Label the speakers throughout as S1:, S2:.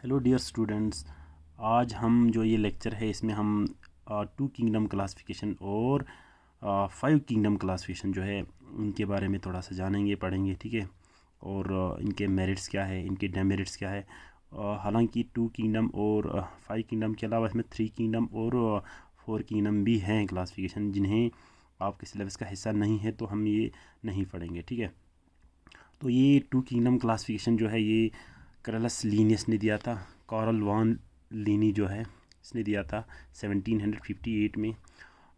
S1: Hello dear students. आज हम जो ये लेक्चर है इसमें हम टू किंगडम क्लासिफिकेशन और फाइव किंगडम क्लासिफिकेशन जो है इनके बारे में थोड़ा सा जानेंगे पढ़ेंगे, ठीक है। और इनके मेरिट्स क्या है, इनके डेमेरिट्स क्या है। हालांकि टू किंगडम और फाइव किंगडम के अलावा इसमें थ्री किंगडम और फोर किंगडम भी हैं क्लासिफिकेशन, जिन्हें आपके सिलेबस का हिस्सा नहीं है तो हम ये नहीं पढ़ेंगे, ठीक है। तो ये टू किंगडम क्लासिफिकेशन जो है ये करलस लीनियस ने दिया था। कार्ल वॉन लीनी जो है इसने दिया था 1758 में।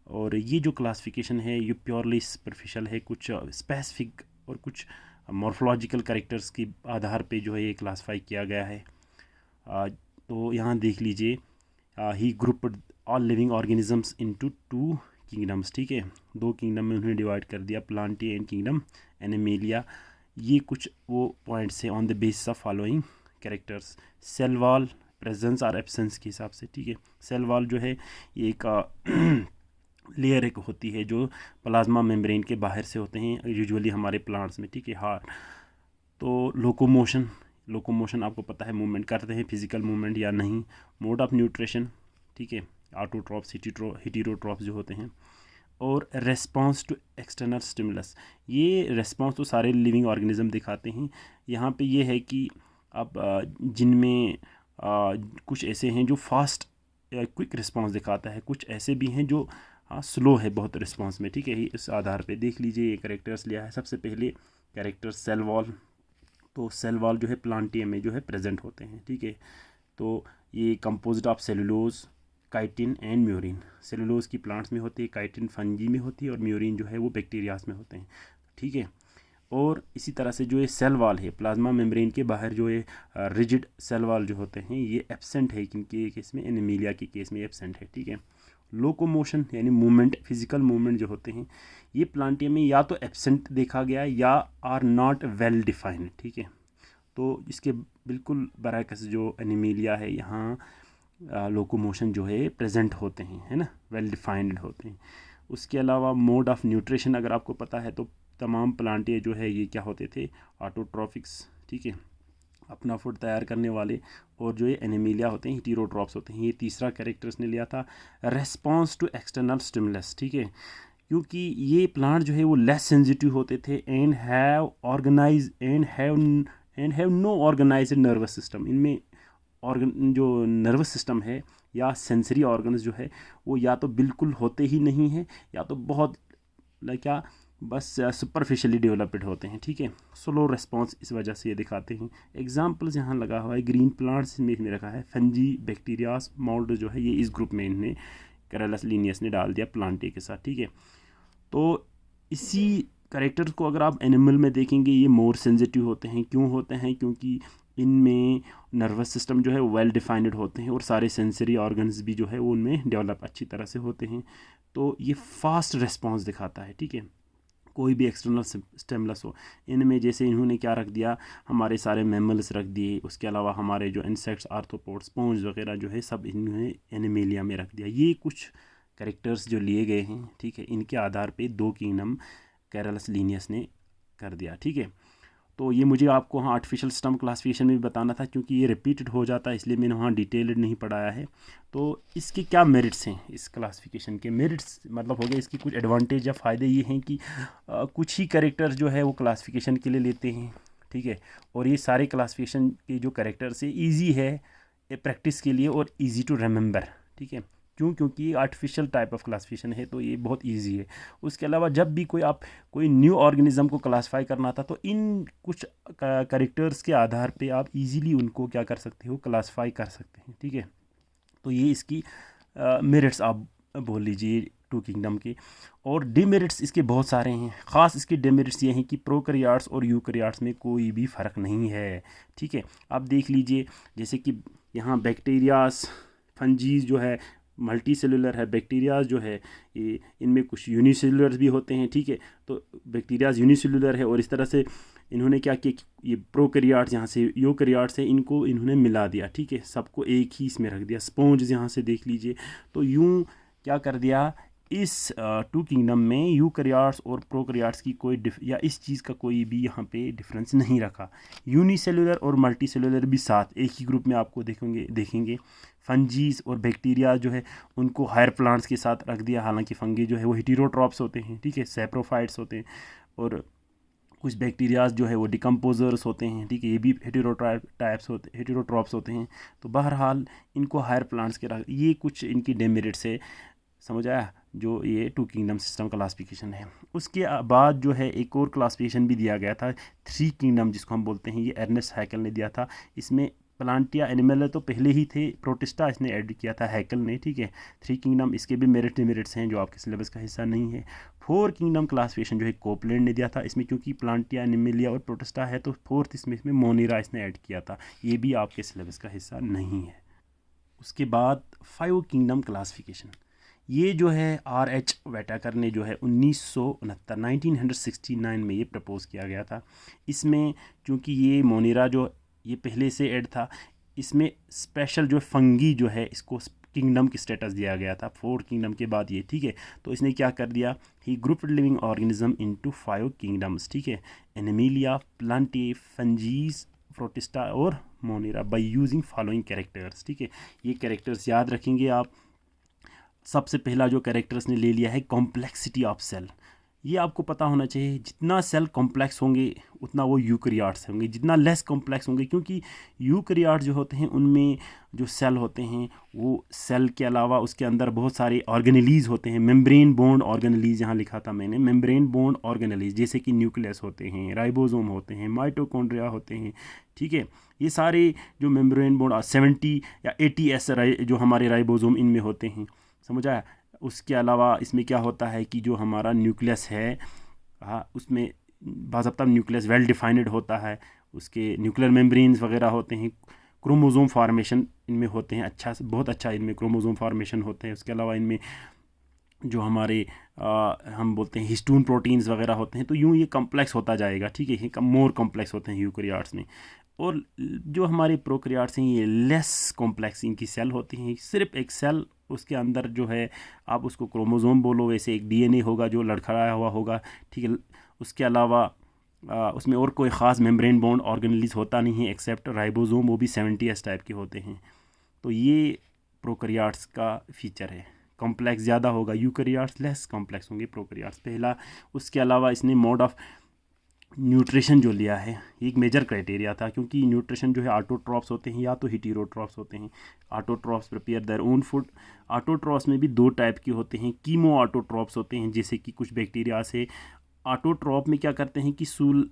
S1: और ये जो क्लासिफिकेशन है ये प्योरली सुपरफिशियल है, कुछ स्पेसिफिक और कुछ मॉर्फोलॉजिकल कैरेक्टर्स के आधार पे जो है ये क्लासिफाई किया गया है। तो यहाँ देख लीजिए, he grouped all living organisms into two kingdoms, ठीक है। दो किंगडम में उन्होंने डिवाइड कर दिया, प्लांटी एंड किंगडम एनिमेलिया। ये कुछ वो पॉइंट्स हैं on the basis of following characters. Cell wall presence और एब्सेंस के हिसाब से, ठीक है। सेल वॉल जो है ये एक लेयर एक होती है जो प्लाज्मा मेम्ब्रेन के बाहर से होते हैं यूजुअली हमारे प्लांट्स में, ठीक है। हाँ, तो लोकोमोशन आपको पता है, मूवमेंट करते हैं, फिजिकल मूवमेंट या नहीं। मोड ऑफ न्यूट्रिशन, ठीक है, ऑटोट्रॉप्स हिटेरोट्रॉप्स जो होते हैं। और रेस्पॉन्स टू एक्सटर्नल स्टिमुलस, ये रेस्पॉन्स तो सारे लिविंग ऑर्गेनिज्म दिखाते हैं। यहाँ पे ये है कि अब जिनमें कुछ ऐसे हैं जो फास्ट क्विक रिस्पॉन्स दिखाता है, कुछ ऐसे भी हैं जो स्लो है बहुत रिस्पॉन्स में, ठीक है। इस आधार पे देख लीजिए ये कैरेक्टर्स लिया है। सबसे पहले कैरेक्टर सेल वॉल, तो सेल वॉल जो है प्लांटियम में जो है प्रेजेंट होते हैं, ठीक है। तो ये composed of cellulose, chitin and murein. Cellulose की प्लांट्स में होती है, काइटिन फंगी में होती है और म्यूरिन जो है वो बैक्टीरियाज में होते हैं, ठीक है। और इसी तरह से जो ये सेल वॉल है प्लाज्मा मेम्ब्रेन के बाहर जो ये रिजिड सेल वॉल जो होते हैं ये एब्सेंट है, किनके केस में, एनीमिलिया के केस में एब्सेंट है, ठीक है। लोकोमोशन यानी मूवमेंट, फिजिकल मूवमेंट जो होते हैं ये प्लांटियम में या तो एब्सेंट देखा गया या आर नॉट वेल डिफाइंड, ठीक है। तो इसके बिल्कुल बरअक्स जो एनीमिलिया है यहाँ लोकोमोशन जो है प्रेजेंट होते हैं, है ना, वेल डिफाइंड होते हैं। उसके अलावा मोड ऑफ न्यूट्रिशन अगर आपको पता है तो तमाम प्लांटे जो है ये क्या होते थे, ऑटोट्रॉफिक्स, ठीक है, अपना फूड तैयार करने वाले। और जो ये एनिमिलिया होते हैं हिटेरोट्रॉप्स होते हैं। ये तीसरा कैरेक्टर इसने लिया था, रेस्पॉन्स टू एक्सटर्नल स्टिमुलस, ठीक है। क्योंकि ये प्लांट जो है वो लेस सेंसिटिव होते थे and have no organized nervous system. इनमें ऑर्गन जो नर्वस सिस्टम है या सेंसरी ऑर्गन्स जो है वो या तो बिल्कुल होते ही नहीं हैं या तो बहुत क्या बस सुपरफिशियली डेवलप्ड होते हैं, ठीक है। स्लो रिस्पॉन्स इस वजह से ये दिखाते हैं। एग्जांपल्स यहाँ लगा हुआ है, ग्रीन प्लांट्स में इसमें रखा है, फंजी, बैक्टीरियाज, मोल्ड जो है ये इस ग्रुप में इन्हें कैरलस लीनियस ने डाल दिया प्लांटे के साथ, ठीक है। तो इसी कैरेक्टर्स को अगर आप एनिमल में देखेंगे ये मोर सेंसिटिव होते हैं। क्यों होते हैं? क्योंकि इनमें नर्वस सिस्टम जो है वेल डिफाइंड होते हैं और सारे सेंसरी ऑर्गन्स भी जो है वो उनमें डेवलप अच्छी तरह से होते हैं। तो ये फास्ट रिस्पॉन्स दिखाता है, ठीक है, कोई भी एक्सटर्नल स्टिमुलस हो। इनमें जैसे इन्होंने क्या रख दिया, हमारे सारे मैमल्स रख दिए, उसके अलावा हमारे जो इंसेक्ट्स, आर्थ्रोपोड्स, स्पॉन्ज वगैरह जो है सब इन्होंने एनिमेलिया में रख दिया। ये कुछ कैरेक्टर्स जो लिए गए हैं, ठीक है, इनके आधार पे दो किंगडम कैरलस लीनियस ने कर दिया, ठीक है। तो ये मुझे आपको हाँ आर्टिफिशियल सिस्टम क्लासिफिकेशन में भी बताना था क्योंकि ये रिपीटेड हो जाता है, इसलिए मैंने वहाँ डिटेल्ड नहीं पढ़ाया है। तो इसके क्या मेरिट्स हैं, इस क्लासिफिकेशन के मेरिट्स मतलब हो गए, इसकी कुछ एडवांटेज या फ़ायदे ये हैं कि कुछ ही कैरेक्टर्स जो है वो क्लासिफिकेशन के लिए लेते हैं, ठीक है। और ये सारे क्लासिफिकेशन के जो कैरेक्टर्स है ईजी है प्रैक्टिस के लिए और ईजी टू रिमेंबर, ठीक है। क्यों? क्योंकि ये आर्टिफिशियल टाइप ऑफ क्लासिफिकेशन है तो ये बहुत इजी है। उसके अलावा जब भी कोई न्यू ऑर्गेनिज्म को क्लासिफाई करना था तो इन कुछ कैरेक्टर्स के आधार पे आप इजीली उनको क्या कर सकते हो, क्लासिफाई कर सकते हैं, ठीक है। तो ये इसकी मेरिट्स आप बोल लीजिए टू किंगडम के। और डिमेरिट्स इसके बहुत सारे हैं। ख़ास इसके डिमेरिट्स ये हैं कि प्रोकैरियोट्स और यूकैरियोट्स में कोई भी फ़र्क नहीं है, ठीक है। आप देख लीजिए जैसे कि यहाँ बैक्टीरियाज, फंजीज जो है मल्टी सेलुलर है, बैक्टीरियाज जो है ये इनमें कुछ यूनिसेलुलर भी होते हैं, ठीक है। तो बैक्टीरियाज यूनिसेलुलर है और इस तरह से इन्होंने क्या किया, ये प्रोकैरियोट्स यहाँ से यूकैरियोट्स है इनको इन्होंने मिला दिया, ठीक है, सबको एक ही इसमें रख दिया। स्पॉन्ज यहाँ से देख लीजिए तो यूं क्या कर दिया, इस टू किंगडम में यूकैरियोट्स और प्रोकैरियोट्स की कोई या इस चीज़ का कोई भी यहाँ पे डिफरेंस नहीं रखा। यूनिसेलुलर और मल्टीसेलुलर भी साथ एक ही ग्रुप में आपको देखेंगे। फंजीज और बैक्टीरिया जो है उनको हायर प्लांट्स के साथ रख दिया, हालांकि फंगी जो है वो हेटेरोट्रॉप्स होते हैं, ठीक है, सैप्रोफाइट्स होते हैं, और कुछ बैक्टीरियाज जो है वो डिकम्पोजर्स होते हैं, ठीक है, ये भी हेटेरोट्रॉप्स होते हैं। तो बहरहाल इनको हायर प्लांट्स के रख, ये कुछ इनकी डेमेरिट्स है, समझ आया, जो ये टू किंगडम सिस्टम क्लासिफिकेशन है। उसके बाद जो है एक और क्लासिफिकेशन भी दिया गया था, थ्री किंगडम जिसको हम बोलते हैं, ये अर्नेस्ट हैकल ने दिया था। इसमें प्लांटिया एनिमल तो पहले ही थे, प्रोटिस्टा इसने ऐड किया था हैकल ने, ठीक है। थ्री किंगडम, इसके भी मेरिट्स हैं जो आपके सिलेबस का हिस्सा नहीं है। फोर किंगडम क्लासिफिकेशन जो है कोपलैंड ने दिया था, इसमें क्योंकि प्लांटिया एनिमलिया और प्रोटिस्टा है तो फोर्थ इसमें मोनेरा इसने ऐड किया था, ये भी आपके सिलेबस का हिस्सा नहीं है। उसके बाद फाइव किंगडम क्लासिफिकेशन, ये जो है R.H. वेटाकर ने जो है 1969 में ये प्रपोज किया गया था। इसमें चूँकि ये मोनेरा जो ये पहले से ऐड था, इसमें स्पेशल जो फंगी जो है इसको किंगडम की स्टेटस दिया गया था फोर किंगडम के बाद ये, ठीक है। तो इसने क्या कर दिया, he group living organism into five kingdoms, ठीक है, एनिमलिया, प्लांटी, फंजीज, प्रोटिस्टा और Monera by using following characters, ठीक है। ये कैरेक्टर्स याद रखेंगे आप। सबसे पहला जो कैरेक्टर्स ने ले लिया है कॉम्प्लेक्सिटी ऑफ सेल, ये आपको पता होना चाहिए, जितना सेल कॉम्प्लेक्स होंगे उतना वो यूकैरियोट्स होंगे, जितना लेस कॉम्प्लेक्स होंगे, क्योंकि यूकैरियोट्स जो होते हैं उनमें जो सेल होते हैं वो सेल के अलावा उसके अंदर बहुत सारे ऑर्गेनेलीज होते हैं, मेम्ब्रेन बॉन्ड ऑर्गेनेलीज, यहाँ लिखा था मैंने, मेम्ब्रेन बॉन्ड ऑर्गेनेलीज, जैसे कि न्यूक्लियस होते हैं, राइबोसोम होते हैं, माइटोकॉन्ड्रिया होते हैं, ठीक है। ये सारे जो मेम्ब्रेन बॉन्ड 70 या 80S जो हमारे राइबोसोम इनमें होते हैं, समझ आया। उसके अलावा इसमें क्या होता है कि जो हमारा न्यूक्लियस है, उसमें बाज़ाब्ता न्यूक्लियस वेल डिफाइंड होता है, उसके न्यूक्लियर मेम्ब्रेन्स वगैरह होते हैं, क्रोमोसोम फार्मेशन इनमें होते हैं, अच्छा बहुत अच्छा इनमें क्रोमोसोम फार्मेशन होते हैं। उसके अलावा इनमें जो हमारे हम बोलते हैं हिस्टोन प्रोटीन्स वगैरह होते हैं। तो यूँ ये कम्प्लेक्स होता जाएगा, ठीक है, ये मोर कॉम्प्लेक्स होते हैं यूकैरियोट्स में। और जो हमारे प्रोकैरियोट्स हैं ये लेस कॉम्प्लेक्स इनकी सेल होती हैं, सिर्फ एक सेल, उसके अंदर जो है आप उसको क्रोमोसोम बोलो, वैसे एक DNA होगा जो लड़खड़ाया हुआ होगा, ठीक है। उसके अलावा उसमें और कोई ख़ास मेम्ब्रेन बॉन्ड ऑर्गेनेलीज होता नहीं है एक्सेप्ट राइबोसोम, वो भी 70S टाइप के होते हैं। तो ये प्रोकैरियोट्स का फीचर है, कॉम्प्लेक्स ज़्यादा होगा, यूकैरियोट्स लेस कॉम्प्लेक्स होंगे प्रोकैरियोट्स, पहला। उसके अलावा इसने मोड ऑफ न्यूट्रिशन जो लिया है, ये एक मेजर क्राइटेरिया था, क्योंकि न्यूट्रिशन जो है ऑटोट्रॉप्स होते हैं या तो हेटेरोट्रॉप्स होते हैं। Autotrophs prepare their own food, autotrophs में भी दो टाइप के होते हैं, कीमो ऑटोट्रॉप्स होते हैं, जैसे कि कुछ बैक्टीरिया से। ऑटोट्रॉप में क्या करते हैं कि सूल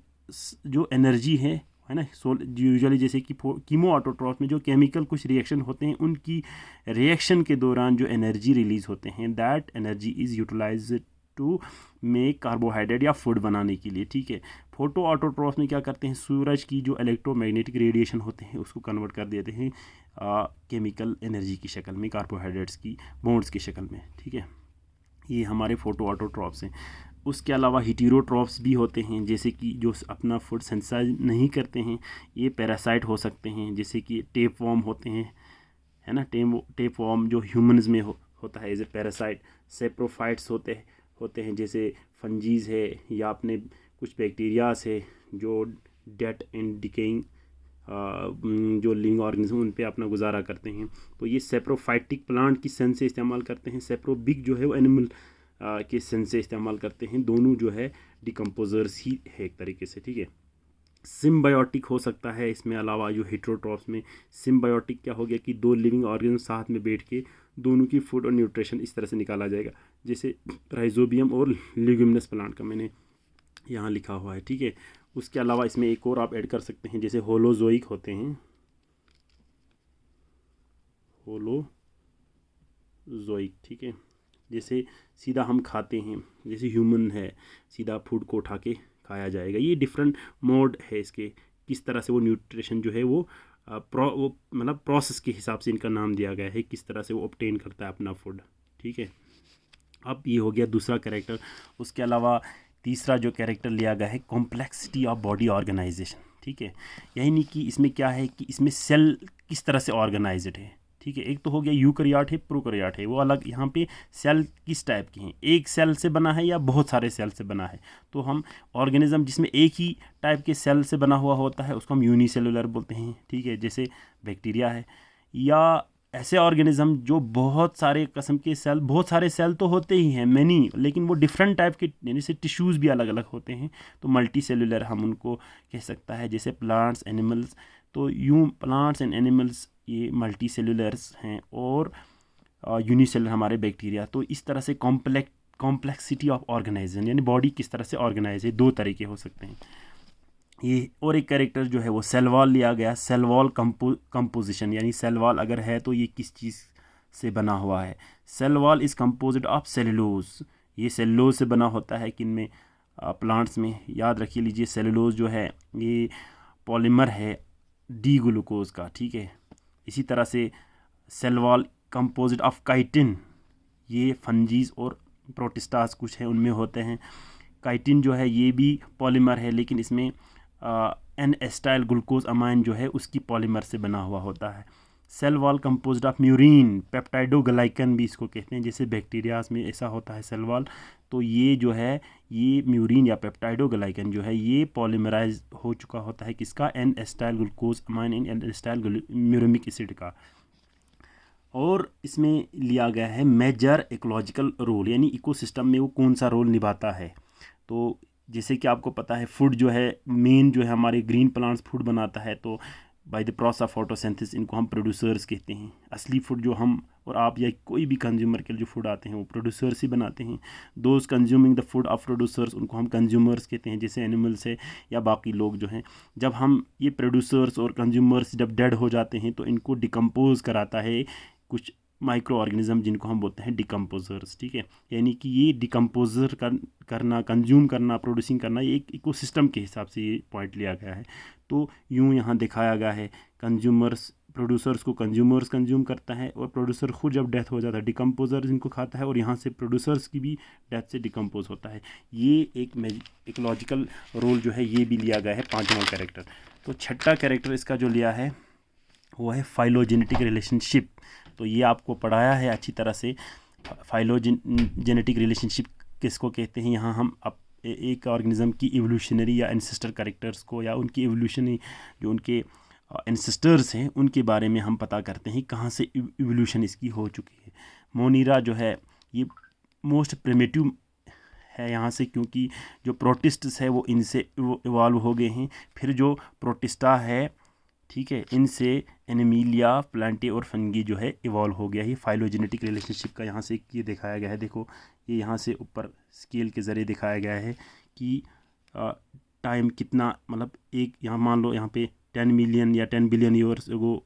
S1: जो एनर्जी है ना, यूजुअली जैसे कि कीमो ऑटोट्रॉप में जो केमिकल कुछ रिएक्शन होते हैं, उनकी रिएक्शन के दौरान जो एनर्जी रिलीज़ होते हैं, that energy is utilized to make carbohydrate या फूड बनाने के लिए, ठीक है। फोटो ऑटोट्रॉप्स में क्या करते हैं, सूरज की जो इलेक्ट्रोमैग्नेटिक रेडिएशन होते हैं उसको कन्वर्ट कर देते हैं केमिकल एनर्जी की शक्ल में, कार्बोहाइड्रेट्स की बॉन्ड्स की शक्ल में, ठीक है। ये हमारे फोटो ऑटोट्रॉप्स हैं। उसके अलावा हेटेरोट्रॉप्स भी होते हैं, जैसे कि जो अपना फूड सिंथेसाइज नहीं करते हैं, ये पैरासाइट हो सकते हैं, जैसे कि टेपवॉर्म होते हैं, है ना, टेपवॉर्म जो ह्यूमन्स में होता है एज ए पैरासाइट। सेप्रोफाइट्स होते हैं जैसे फंजीज है, या अपने कुछ बैक्टीरियाज है जो डेड एंड डिकेइंग जो लिविंग ऑर्गेनिज्म उन पे अपना गुजारा करते हैं। तो ये सेप्रोफाइटिक प्लांट की सेंस से इस्तेमाल करते हैं, सेप्रोबिक जो है वो एनिमल के सेंस से इस्तेमाल करते हैं। दोनों जो है डिकम्पोजर्स ही है एक तरीके से, ठीक है। सिम्बायोटिक हो सकता है इसमें अलावा, जो हेटेरोट्रॉप्स में सिम्बायोटिक क्या हो गया कि दो लिविंग ऑर्गेनिज्म साथ में बैठ के दोनों की फूड और न्यूट्रिशन इस तरह से निकाला जाएगा, जैसे राइजोबियम और लिग्यूमिनस प्लांट का मैंने यहाँ लिखा हुआ है, ठीक है। उसके अलावा इसमें एक और आप ऐड कर सकते हैं, जैसे होलोजोइक होते हैं, होलोजोइक, ठीक है, जैसे सीधा हम खाते हैं, जैसे ह्यूमन है सीधा फूड को उठा के खाया जाएगा। ये डिफरेंट मोड है इसके, किस तरह से वो न्यूट्रिशन जो है वो मतलब प्रोसेस के हिसाब से इनका नाम दिया गया है, किस तरह से वो ऑब्टेन करता है अपना फूड, ठीक है। अब ये हो गया दूसरा कैरेक्टर। उसके अलावा तीसरा जो कैरेक्टर लिया गया है कॉम्प्लेक्सिटी ऑफ बॉडी ऑर्गेनाइजेशन, ठीक है। यही नहीं कि इसमें क्या है कि इसमें सेल किस तरह से ऑर्गेनाइज्ड है, ठीक है। एक तो हो गया यूकैरियोट है, प्रोकैरियोट है, वो अलग। यहाँ पे सेल किस टाइप के हैं, एक सेल से बना है या बहुत सारे सेल से बना है। तो हम ऑर्गेनिज्म जिसमें एक ही टाइप के सेल से बना हुआ होता है उसको हम यूनिसेलुलर बोलते हैं, ठीक है, जैसे बैक्टीरिया है। या ऐसे ऑर्गेनिज्म जो बहुत सारे किस्म के सेल, बहुत सारे सेल तो होते ही हैं मैनी, लेकिन वो डिफरेंट टाइप के यानी से टिश्यूज़ भी अलग अलग होते हैं, तो मल्टी सेलुलर हम उनको कह सकता है। जैसे प्लांट्स, एनिमल्स, तो यूँ प्लांट्स एंड एनिमल्स ये मल्टी सेलुलर्स हैं, और यूनिसेलुलर हमारे बैक्टीरिया। तो इस तरह से कॉम्प्लेक्सिटी ऑफ ऑर्गेनाइजेशन यानी बॉडी किस तरह से ऑर्गेनाइज है, दो तरीके हो सकते हैं ये। और एक कैरेक्टर जो है वो सेल वॉल लिया गया। सेल वॉल कंपोजिशन यानी सेल वॉल अगर है तो ये किस चीज़ से बना हुआ है। Cell wall is composed of cellulose, ये सेलुलोज से बना होता है। किन में, प्लांट्स में। याद रखिए लीजिए सेलुलोज जो है ये पॉलीमर है डी ग्लूकोज का, ठीक है। इसी तरह से सेल वॉल कंपोजिड ऑफ काइटिन, ये फंजीज और प्रोटिस्टास कुछ है उनमें होते हैं। काइटिन जो है ये भी पॉलीमर है, लेकिन इसमें एन एस्टाइल ग्लूकोज अमाइन जो है उसकी पॉलीमर से बना हुआ होता है। Cell wall composed of murein, peptidoglycan भी इसको कहते हैं, जैसे बैक्टीरियाज में ऐसा होता है सेल वॉल। तो ये जो है ये म्यूरिन या पेप्टाइडोग्लाइकन जो है ये पॉलीमराइज हो चुका होता है किसका, N acetyl glucosamine and N acetyl muramic acid का। और इसमें लिया गया है मेजर इकोलॉजिकल रोल, यानी इकोसिस्टम में वो कौन सा रोल निभाता है। तो जैसे कि आपको पता है फूड जो है मेन जो है हमारे ग्रीन प्लांट्स फूड बनाता है, तो by the process of photosynthesis इनको हम प्रोड्यूसर्स कहते हैं। असली फूड जो हम और आप या कोई भी कंज्यूमर के लिए जो फूड आते हैं वो प्रोड्यूसर्स ही बनाते हैं। Those consuming the food of producers उनको हम कंज्यूमर्स कहते हैं, जैसे एनिमल्स है या बाकी लोग जो हैं। जब हम ये प्रोड्यूसर्स और कंज्यूमर्स जब डेड हो जाते हैं तो इनको डिकम्पोज कराता है कुछ माइक्रो ऑर्गेनिज्म जिनको हम बोलते हैं डिकम्पोजर्स, ठीक है। यानी कि ये डिकम्पोजर करना, कंज्यूम करना, प्रोड्यूसिंग करना, ये एक इकोसिस्टम के हिसाब से ये पॉइंट लिया गया है। तो यूँ यहाँ दिखाया गया है कंज्यूमर्स, प्रोड्यूसर्स को कंज्यूमर्स कंज्यूम करता है, और प्रोड्यूसर खुद जब डेथ हो जाता है डिकम्पोजर इनको खाता है, और यहाँ से प्रोड्यूसर्स की भी डेथ से डिकम्पोज होता है। ये एक इकोलॉजिकल रोल जो है ये भी लिया गया है पाँचवां कैरेक्टर। तो छठा कैरेक्टर इसका जो लिया है वो है फाइलोजेनेटिक रिलेशनशिप। तो ये आपको पढ़ाया है अच्छी तरह से। फाइलोजेनेटिक रिलेशनशिप किसको कहते हैं, यहाँ हम एक ऑर्गेनिज्म की इवोल्यूशनरी या एंसेस्टर कैरेक्टर्स को या उनकी इवोल्यूशनरी जो उनके एंसेस्टर्स हैं उनके बारे में हम पता करते हैं कहाँ से इवोल्यूशन इसकी हो चुकी है। मोनीरा जो है ये मोस्ट प्रिमिटिव है यहाँ से, क्योंकि जो प्रोटिस्ट्स है वो इनसे इवॉल्व हो गए हैं। फिर जो प्रोटिस्टा है, ठीक है, इनसे एनिमीलिया, प्लांटे और फंगी जो है इवॉल्व हो गया है। फाइलोजेनेटिक रिलेशनशिप का यहाँ से ये दिखाया गया है। देखो ये यहाँ से ऊपर स्केल के ज़रिए दिखाया गया है कि टाइम कितना, मतलब एक यहाँ मान लो यहाँ पे 10 मिलियन या 10 बिलियन ईयर्स एगो,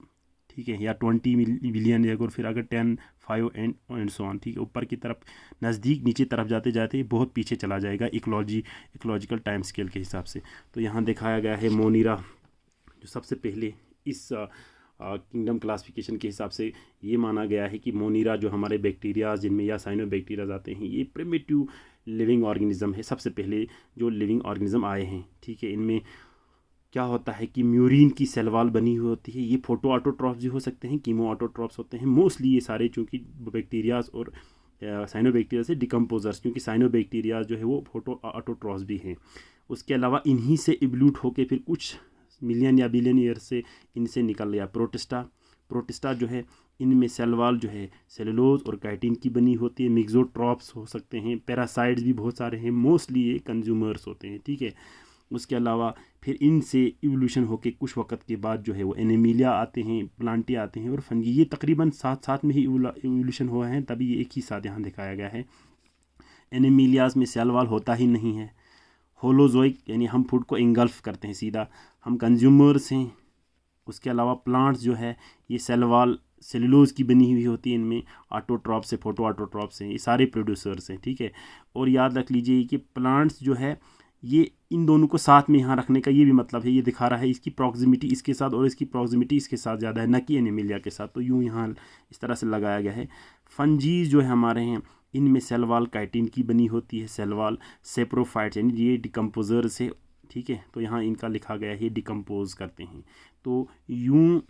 S1: ठीक है, या 20 बिलियन एगो, फिर अगर 10, 5 एंड सो ऑन, ठीक है। ऊपर की तरफ नज़दीक नीचे तरफ जाते जाते बहुत पीछे चला जाएगा इकोलॉजिकल टाइम स्केल के हिसाब से। तो यहाँ दिखाया गया है मोनीरा जो सबसे पहले इस किंगडम क्लासिफिकेशन के हिसाब से ये माना गया है कि मोनीरा जो हमारे बैक्टीरिया जिनमें या साइनोबैक्टीरियाज आते हैं ये प्रिमिटिव लिविंग ऑर्गेनिज्म है, सबसे पहले जो लिविंग ऑर्गेनिज्म आए हैं, ठीक है। इनमें क्या होता है कि म्यूरिन की सेल वॉल बनी हुई होती है। ये फोटो ऑटोट्रॉप्स भी हो सकते हैं, कीमो ऑटोट्रॉप्स होते हैं। मोस्टली ये सारे चूँकि बैक्टीरियाज और साइनोबैक्टीरिया से डिकम्पोजर्स, क्योंकि साइनोबैक्टीरिया जो है वो फोटो ऑटोट्रॉप्स भी हैं। उसके अलावा इन्हीं से इवोल्यूट होकर फिर कुछ मिलियन या बिलियन ईयर से इनसे निकल गया प्रोटिस्टा जो है इनमें सेल वॉल जो है सेलुलोज और काइटिन की बनी होती है। मिक्सोट्रॉप्स हो सकते हैं, पैरासाइट्स भी बहुत सारे हैं, मोस्टली ये कंज्यूमर्स होते हैं, ठीक है। उसके अलावा फिर इनसे इवोल्यूशन होकर कुछ वक्त के बाद जो है वो एनिमीलिया आते हैं, प्लांटे आते हैं और फंगी। ये तकरीबन साथ में ही इवोल्यूशन हुआ है, तभी ये एक ही साथ यहाँ दिखाया गया है। एनिमीलियाज में सेल वॉल होता ही नहीं है। होलोजोइक यानी हम फूड को इंगल्फ करते हैं सीधा, हम कंज्यूमर्स हैं। उसके अलावा प्लांट्स जो है ये सेल वॉल सेलुलोज की बनी हुई होती है, इनमें ऑटोट्रॉप से फोटो ऑटोट्रॉप से ये सारे प्रोड्यूसर्स हैं, ठीक है। और याद रख लीजिए कि प्लांट्स जो है ये इन दोनों को साथ में यहाँ रखने का ये भी मतलब है, ये दिखा रहा है इसकी प्रॉक्सिमिटी इसके साथ और इसकी प्रॉक्सिमिटी इसके साथ ज़्यादा है, न कि एनिमिलिया के साथ। तो यूँ यहाँ इस तरह से लगाया गया है। फंजीज जो है हमारे हैं इनमें सेल वॉल काइटिन की बनी होती है, सेल वॉल सेप्रोफाइट्स यानी ये डिकम्पोजर्स है, ठीक है। तो यहाँ इनका लिखा गया है ये डिकम्पोज करते हैं। तो यूँ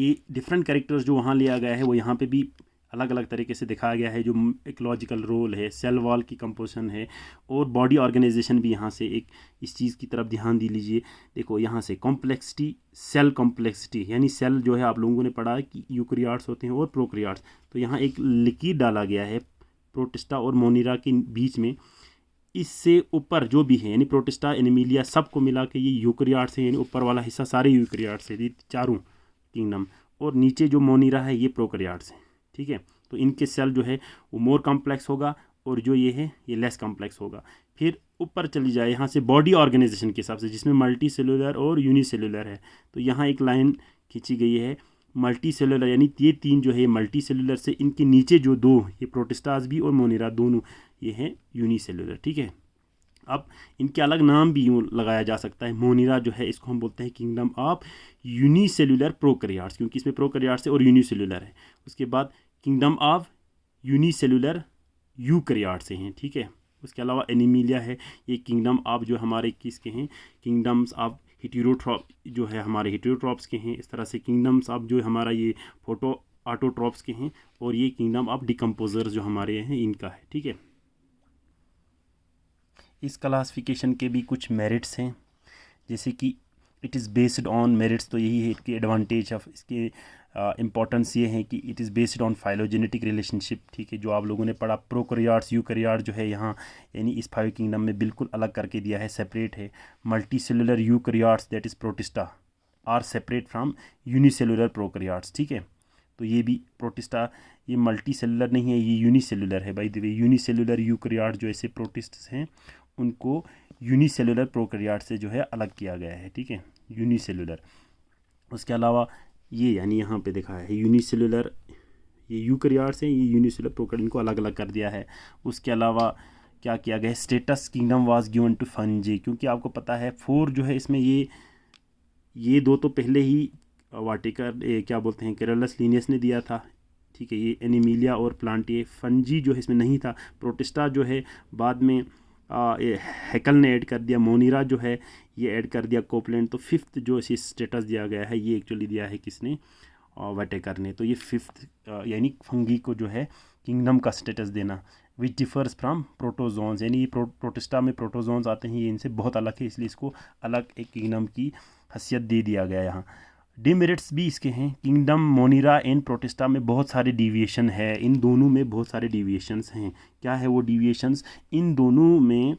S1: ये डिफरेंट कैरेक्टर्स जो वहाँ लिया गया है वो यहाँ पे भी अलग अलग तरीके से दिखाया गया है। जो इकोलॉजिकल रोल है, सेल वॉल की कंपोजिशन है और बॉडी ऑर्गेनाइजेशन भी यहाँ से एक इस चीज़ की तरफ ध्यान दी लीजिए। देखो यहाँ से कॉम्प्लेक्सिटी, सेल कॉम्प्लेक्सिटी, यानी सेल जो है आप लोगों ने पढ़ा कि यूकैरियोट्स होते हैं और प्रोकैरियोट्स, तो यहाँ एक लिक्विड डाला गया है प्रोटिस्टा और मोनिरा के बीच में। इससे ऊपर जो भी है यानी प्रोटिस्टा, एनिमिलिया, सबको मिला के ये यूकैरियोट्स हैं, यानी ऊपर वाला हिस्सा सारे यूकैरियोट्स है, ये चारों किंगडम, और नीचे जो मोनिरा है ये प्रोकैरियोट्स है। ठीक है, तो इनके सेल जो है वो मोर कॉम्प्लेक्स होगा और जो ये है ये लेस कॉम्प्लेक्स होगा। फिर ऊपर चली जाए यहाँ से बॉडी ऑर्गेनाइजेशन के हिसाब से, जिसमें मल्टी सेलुलर और यूनिसेलुलर है, तो यहाँ एक लाइन खींची गई है मल्टी सेलुलर, यानी ये तीन जो है मल्टी सेलुलर से, इनके नीचे जो दो ये प्रोटिस्टास भी और मोनिरा दोनों ये हैं यूनिसेलुलर। ठीक है, अब इनके अलग नाम भी यूँ लगाया जा सकता है। मोनिरा जो है इसको हम बोलते हैं किंगडम ऑफ यूनिसेलुलर प्रोकैरियोट्स, क्योंकि इसमें प्रोकैरियोट्स है और यूनिसेलुलर है। उसके बाद किंगडम ऑफ यूनिसेलुलर यूकैरियोट्स हैं। ठीक है, उसके अलावा एनिमिलिया है, ये किंगडम ऑफ जो हमारे किसके हैं, किंगडम्स ऑफ हेटेरोट्रॉप जो है हमारे हेटेरोट्रॉप्स के हैं। इस तरह से किंगडम्स ऑफ जो हमारा ये फोटो ऑटोट्रॉप्स के हैं, और ये किंगडम ऑफ डिकम्पोजर्स जो हमारे हैं इनका है। ठीक है, इस क्लासिफिकेशन के भी कुछ मेरिट्स हैं, जैसे कि it is based on merits, तो यही है इसके एडवांटेज ऑफ, इसके इम्पॉर्टेंस ये है कि it is based on phylogenetic relationship. ठीक है, जो आप लोगों ने पढ़ा प्रोकैरियोट्स यूकैरियोट्स जो है यहाँ यानी इस 5 किंगडम में बिल्कुल अलग करके दिया है, सेपरेट है। Multicellular eukaryotes that is protista are separate from unicellular prokaryotes. ठीक है, तो ये भी प्रोटिस्टा ये मल्टी सेलुलर नहीं है, ये यूनिसेलुलर है। By the way unicellular eukaryotes जो ऐसे प्रोटिस्ट्स हैं उनको यूनिसेलुलर प्रोकैरियोट्स से जो है अलग किया गया है। ठीक है, यूनिसेलुलर। उसके अलावा ये यानी यहाँ पे देखा है यूनिसेलुलर, ये यूकैरियोट्स हैं, ये यूनिसेलुलर प्रोकैरियोट्स, इनको अलग अलग कर दिया है। उसके अलावा क्या किया गया है, status kingdom was given to fungi, क्योंकि आपको पता है 4 जो है इसमें ये दो तो पहले ही वाटिकर क्या बोलते हैं कैरोलस लीनियस ने दिया था। ठीक है, ये एनिमिलिया और प्लांटिए, फंजी जो है इसमें नहीं था। प्रोटिस्टा जो है बाद में हैकल ने ऐड कर दिया, मोनिरा जो है ये ऐड कर दिया कोपलैंड। तो 5th जो इसी स्टेटस दिया गया है ये एक्चुअली दिया है किसने, वाटेकर ने। तो ये 5th यानी फंगी को जो है किंगडम का स्टेटस देना, विच डिफर्स फ्राम प्रोटोजोन्स, यानी प्रोटिस्टा में प्रोटोजोन्स आते हैं, ये इनसे बहुत अलग है, इसलिए इसको अलग एक किंगडम की हैसियत दे दिया गया यहाँ। डिमेरिट्स भी इसके हैं, किंगडम मोनिरा एंड प्रोटिस्टा में बहुत सारे डिविएशन है, इन दोनों में बहुत सारे डिविएशंस हैं। क्या है वो डिविएशंस, इन दोनों में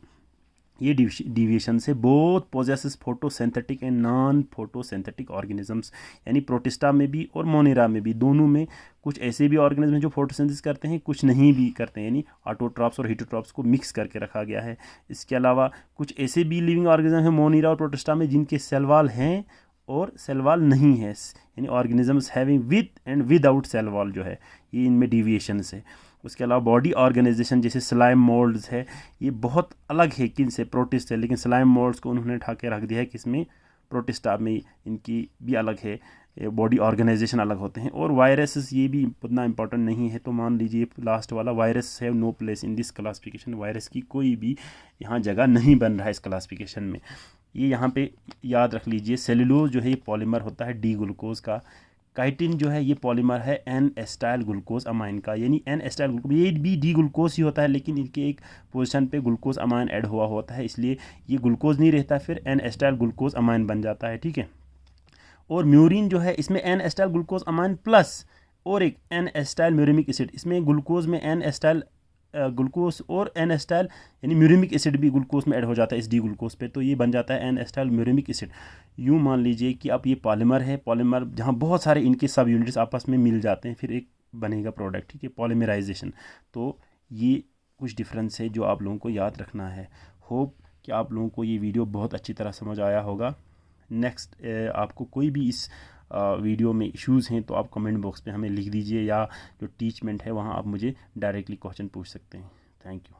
S1: ये डिविएशन से both possesses photosynthetic and non photosynthetic organisms, यानी प्रोटिस्टा में भी और मोनिरा में भी, दोनों में कुछ ऐसे भी ऑर्गेनिज्म हैं जो फोटोसिंथेसिस करते हैं, कुछ नहीं भी करते हैं, यानी ऑटोट्रॉप्स और हेटेरोट्रॉप्स को मिक्स करके रखा गया है। इसके अलावा कुछ ऐसे भी लिविंग ऑर्गेनिज्म हैं मोनिरा और प्रोटिस्टा में जिनके सेल वॉल हैं और सेल वॉल नहीं है, यानी organisms having with and without cell wall जो है ये इनमें डिविएशंस है। उसके अलावा बॉडी ऑर्गेनाइजेशन जैसे स्लाइम मोल्ड्स है, ये बहुत अलग है किन से, प्रोटिस्ट है, लेकिन स्लाइम मोल्ड्स को उन्होंने उठा के रख दिया है किसमें, प्रोटिस्टा में, इनकी भी अलग है, बॉडी ऑर्गेनाइजेशन अलग होते हैं। और वायरसेस ये भी उतना इंपॉर्टेंट नहीं है, तो मान लीजिए लास्ट वाला, virus have no place in this classification, virus की कोई भी यहाँ जगह नहीं बन रहा है इस क्लासिफिकेशन में। ये यहाँ पे याद रख लीजिए, सेलुलोज जो है ये पॉलीमर होता है डी ग्लूकोज का, काइटिन जो है ये पॉलीमर है एन एस्टाइल ग्लूकोज अमाइन का, यानी एन एस्टाइल ग्लूकोज, ये भी डी ग्लूकोज ही होता है, लेकिन इनके एक पोजीशन पे ग्लूकोज अमाइन ऐड हुआ होता है, इसलिए ये ग्लूकोज नहीं रहता, फिर एन एस्टाइल ग्लूकोज अमाइन बन जाता है। ठीक है, और म्यूरिन जो है इसमें N acetyl glucosamine plus और एक एन एस्टाइल म्यूरिमिक एसिड, इसमें ग्लूकोज में एन एस्टाइल ग्लूकोज और एन एस्टाइल यानी म्यूरिमिक एसिड भी ग्लूकोज में ऐड हो जाता है इस डी ग्लूकोज पे, तो ये बन जाता है एन एस्टाइल म्यूरिमिक एसिड। यूँ मान लीजिए कि अब ये पॉलीमर है, पॉलीमर जहाँ बहुत सारे इनके सब यूनिट्स आपस में मिल जाते हैं, फिर एक बनेगा प्रोडक्ट। ठीक है, पॉलीमराइजेशन। तो ये कुछ डिफरेंस है जो आप लोगों को याद रखना है। होप कि आप लोगों को ये वीडियो बहुत अच्छी तरह समझ आया होगा। नेक्स्ट आपको कोई भी इस वीडियो में इश्यूज़ हैं तो आप कमेंट बॉक्स में हमें लिख दीजिए, या जो टीचमेंट है वहाँ आप मुझे डायरेक्टली क्वेश्चन पूछ सकते हैं। Thank you.